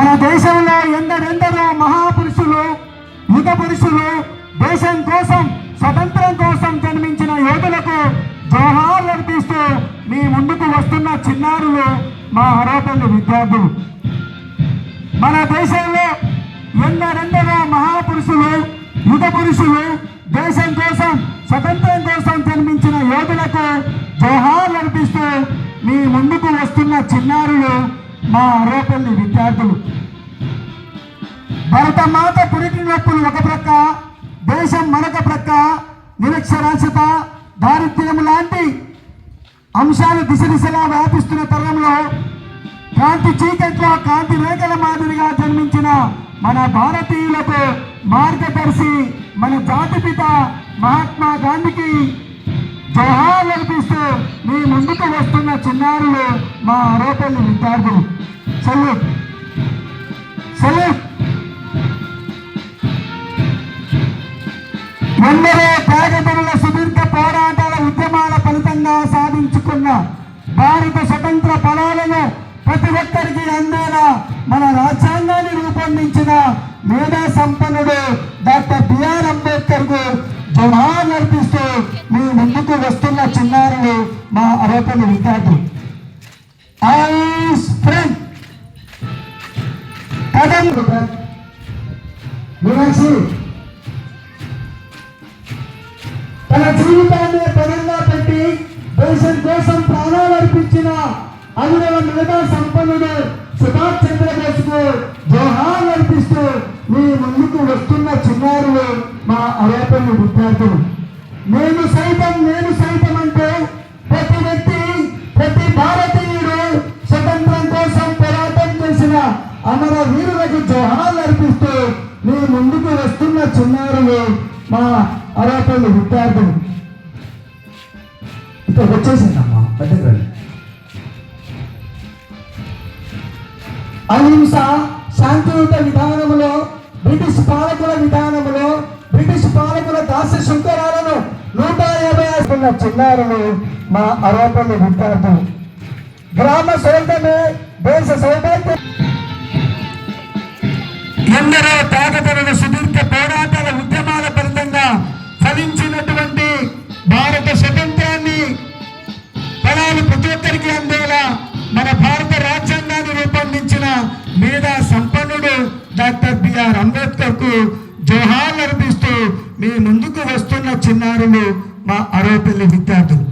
మన దేశంలో ఎందరెందరో మహాపురుషులు యుగ పురుషులు దేశం కోసం స్వతంత్రం కోసం జన్మించిన యోధులకు జోహార్లు అర్పిస్తూ మీ ముందుకు వస్తున్న చిన్నారులు మా అరవపల్లి విద్యార్థులు. మన దేశంలో ఎందరెందరో మహాపురుషులు యుగ పురుషులు దేశం కోసం స్వతంత్రం కోసం జన్మించిన యోధులకు జోహార్లు అర్పిస్తూ మీ ముందుకు వస్తున్న చిన్నారులు మా అరవపల్లి విద్యార్థులు. భరతమాత పురిటి నొప్పులు ఒక ప్రక్క, దేశం మరొక ప్రక్క, నిరక్షరాస్యత దారిద్ర్యం లాంటి అంశాలు దిశలా వ్యాపిస్తున్న తరంలో కాంతి చీకట్లో కాంతి రేఖల మాదిరిగా జన్మించిన మన భారతీయులకు మార్గదర్శి మన జాతిపిత మహాత్మా గాంధీకి జోహార్లు అర్పిస్తూ మీ ముందుకు వస్తున్న చిన్నారులు మా అరవపల్లి విద్యార్థులు. Salute salute. ఎందరో త్యాగదనుల సుదీర్ఘ పోరాటాల ఉద్యమాల ఫలితంగా సాధించుకున్న భారత స్వతంత్ర ఫలాలను ప్రతి ఒక్కరికి అందేలా మన రాజ్యాంగాన్ని రూపొందించిన మేధా సంపన్నుడు డాక్టర్ బిఆర్ అంబేద్కర్ కు జోహార్లు అర్పిస్తూ మీ ముందుకు వస్తున్న చిన్నారులు మా అరవపల్లి విద్యార్థులు. తన జీవితాన్ని పరంగా పెట్టి దేశం కోసం ప్రాణాలు అర్పించిన అవిరవ మేధా సంపన్నుడు సుభాష్ చంద్రబోస్కు జోహార్లు అర్పిస్తూ మీ ముందుకు వస్తున్న చిన్నారులు మా అరవపల్లి విద్యార్థులు. నేను సైతం అంటే ప్రతి వ్యక్తి ప్రతి భారతీయుడు స్వతంత్రం కోసం పోరాటం చేసిన అమర వీరులకు జోహార్లు అర్పిస్తూ మీ ముందుకు వస్తున్న చిన్నారులు మా అరవపల్లి విద్యార్థులు. ఇక్కడ వచ్చేసిందమ్మా పెద్దగండి. అహింస శాంతియుత విధానములో బ్రిటిష్ పాలకుల దాస్య శృంఖలాలను 150 చిన్నారులు మా అరవపల్లి విద్యార్థులు. గ్రామ స్వతంత్రమే దేశ సౌభాగ్యం. ఎందరో త్యాగదనుల సుదీర్ఘ పోరాటాల ఉద్యమాల ఫలితంగా ఫలించినటువంటి భారత స్వతంత్రాన్ని ఫలాలు ప్రతి ఒక్కరికి అందేలా మన భారత రాజ్యాంగాన్ని రూపొందించిన మేధా సంపన్నుడు డాక్టర్ బిఆర్ అంబేద్కర్ కు జోహార్లు అర్పిస్తూ మీ ముందుకు వస్తున్న చిన్నారులు మా అరవపల్లి విద్యార్థులు.